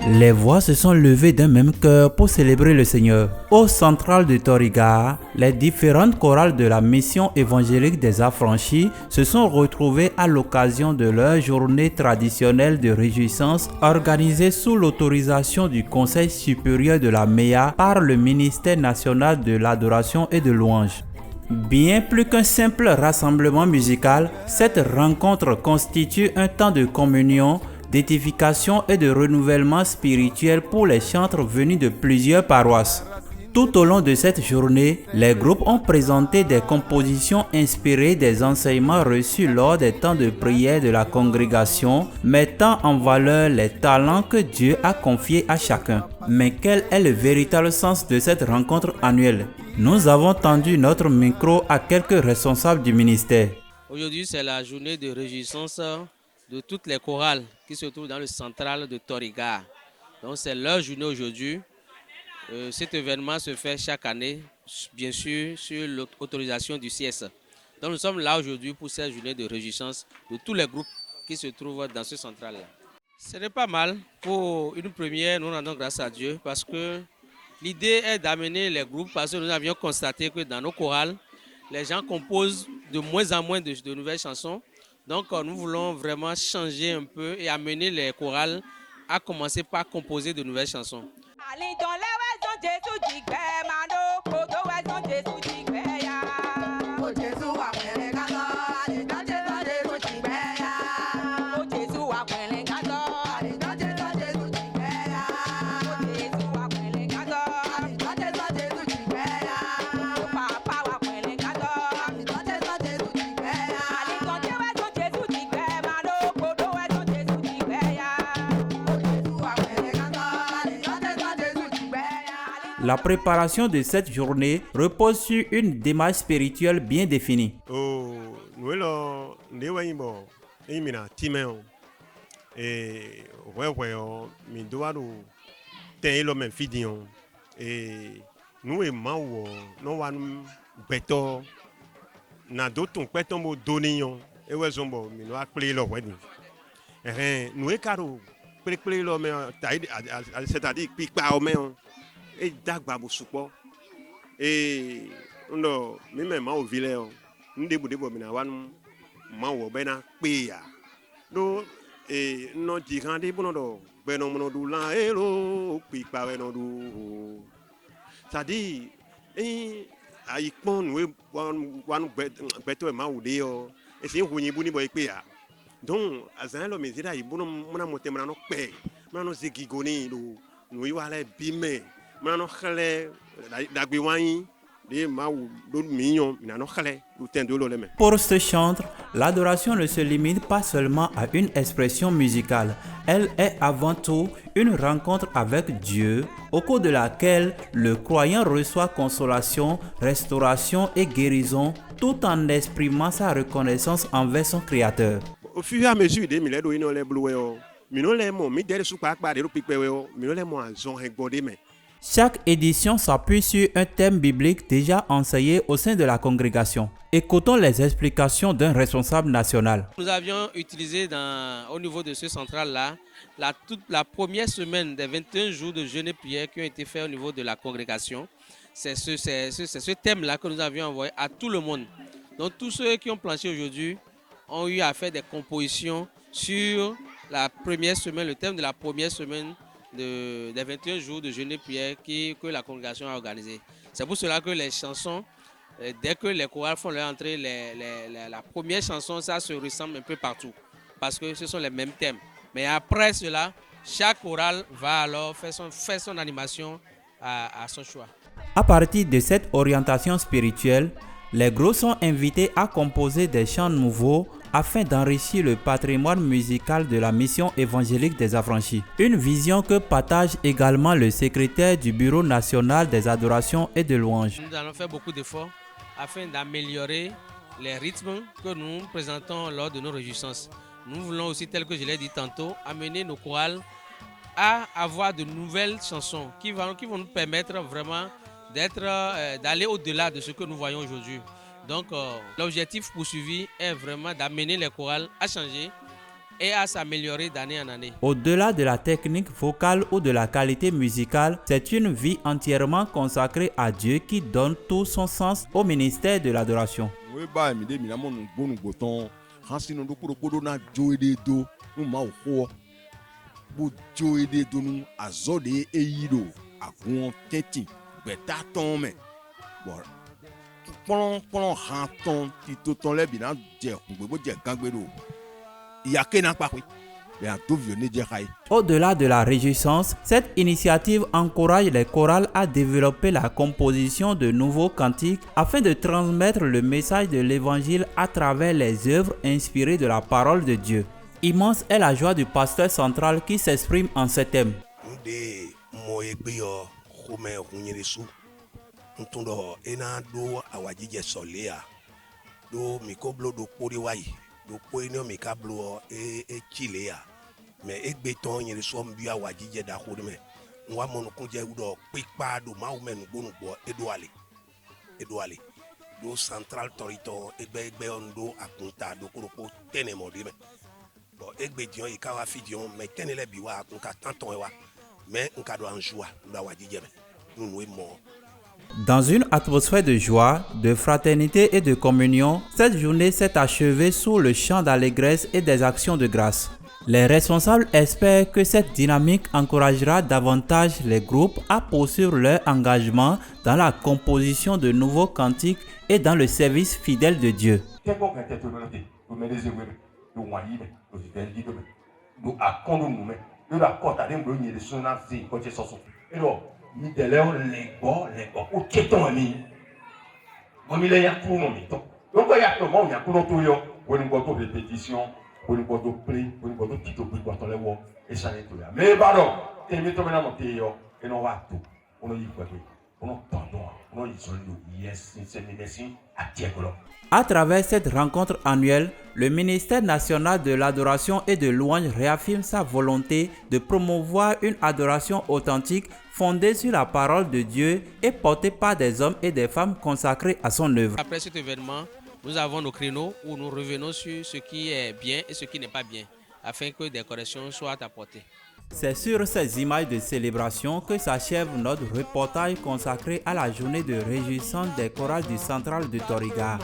Les voix se sont levées d'un même cœur pour célébrer le Seigneur. Au central de Toriga, les différentes chorales de la mission évangélique des affranchis se sont retrouvées à l'occasion de leur journée traditionnelle de réjouissance organisée sous l'autorisation du Conseil supérieur de la MEA par le ministère national de l'adoration et de louange. Bien plus qu'un simple rassemblement musical, cette rencontre constitue un temps de communion, d'édification et de renouvellement spirituel pour les chantres venus de plusieurs paroisses. Tout au long de cette journée, les groupes ont présenté des compositions inspirées des enseignements reçus lors des temps de prière de la congrégation, mettant en valeur les talents que Dieu a confiés à chacun. Mais quel est le véritable sens de cette rencontre annuelle? Nous avons tendu notre micro à quelques responsables du ministère. Aujourd'hui, c'est la journée de réjouissance de toutes les chorales qui se trouvent dans le central de Toriga. Donc c'est leur journée aujourd'hui. Cet événement se fait chaque année, bien sûr, sur l'autorisation du CS. Donc nous sommes là aujourd'hui pour cette journée de réjouissance de tous les groupes qui se trouvent dans ce central-là. Ce n'est pas mal. Pour une première, nous rendons grâce à Dieu parce que l'idée est d'amener les groupes parce que nous avions constaté que dans nos chorales, les gens composent de moins en moins de nouvelles chansons. Donc nous voulons vraiment changer un peu et amener les chorales à commencer par composer de nouvelles chansons. La préparation de cette journée repose sur une démarche spirituelle bien définie. Et dagba busupo et ndo mime ma ovile o ndebu debo mina wan ma wo bena peya do e no jikande bono do beno mono du la elo pipa beno du tadi e ai pon we wan beto ma ude o e sin hunyi buni boy peya donc azan lo mezira ibuno mona motemra no pe mona no zigigoni do no yiwale bime. Pour ce chantre, l'adoration ne se limite pas seulement à une expression musicale. Elle est avant tout une rencontre avec Dieu, au cours de laquelle le croyant reçoit consolation, restauration et guérison, tout en exprimant sa reconnaissance envers son Créateur. Au fur et à mesure des millénaires, chaque édition s'appuie sur un thème biblique déjà enseigné au sein de la congrégation. Écoutons les explications d'un responsable national. Nous avions utilisé au niveau de ce central-là la première semaine des 21 jours de jeûne et prière qui ont été faits au niveau de la congrégation. C'est ce thème-là que nous avions envoyé à tout le monde. Donc tous ceux qui ont planché aujourd'hui ont eu à faire des compositions sur la première semaine, le thème de la première semaine des 21 jours de jeûne et prière que la congrégation a organisé. C'est pour cela que les chansons, dès que les chorales font leur entrée, la première chanson, ça se ressemble un peu partout, parce que ce sont les mêmes thèmes. Mais après cela, chaque chorale va alors faire son animation à son choix. À partir de cette orientation spirituelle, les groupes sont invités à composer des chants nouveaux afin d'enrichir le patrimoine musical de la mission évangélique des affranchis. Une vision que partage également le secrétaire du Bureau national des adorations et de louanges. Nous allons faire beaucoup d'efforts afin d'améliorer les rythmes que nous présentons lors de nos réjouissances. Nous voulons aussi, tel que je l'ai dit tantôt, amener nos chorales à avoir de nouvelles chansons qui vont nous permettre vraiment d'aller au-delà de ce que nous voyons aujourd'hui. Donc l'objectif poursuivi est vraiment d'amener les chorales à changer et à s'améliorer d'année en année. Au-delà de la technique vocale ou de la qualité musicale, c'est une vie entièrement consacrée à Dieu qui donne tout son sens au ministère de l'adoration. Au-delà de la réjouissance, cette initiative encourage les chorales à développer la composition de nouveaux cantiques afin de transmettre le message de l'évangile à travers les œuvres inspirées de la parole de Dieu. Immense est la joie du pasteur central qui s'exprime en ces thèmes. Mais egbeton yere so mbia wajije da khudme nwa monu kunje udo pikpa do maumen gbonu bo edwale do central torito egbe ondo akunta do koropo tene modime bo egbe dion ikawa fidion me tenele biwa akunka tanton ewa me nka do anjua do wajije me nunu mo. Dans une atmosphère de joie, de fraternité et de communion, cette journée s'est achevée sous le chant d'allégresse et des actions de grâce. Les responsables espèrent que cette dynamique encouragera davantage les groupes à poursuivre leur engagement dans la composition de nouveaux cantiques et dans le service fidèle de Dieu. À travers cette rencontre annuelle, le ministère national de l'adoration et de louange réaffirme sa volonté de promouvoir une adoration authentique fondée sur la parole de Dieu et portée par des hommes et des femmes consacrés à son œuvre. Après cet événement, nous avons nos créneaux où nous revenons sur ce qui est bien et ce qui n'est pas bien, afin que des corrections soient apportées. C'est sur ces images de célébration que s'achève notre reportage consacré à la journée de réjouissance des chorales du central de Toriga.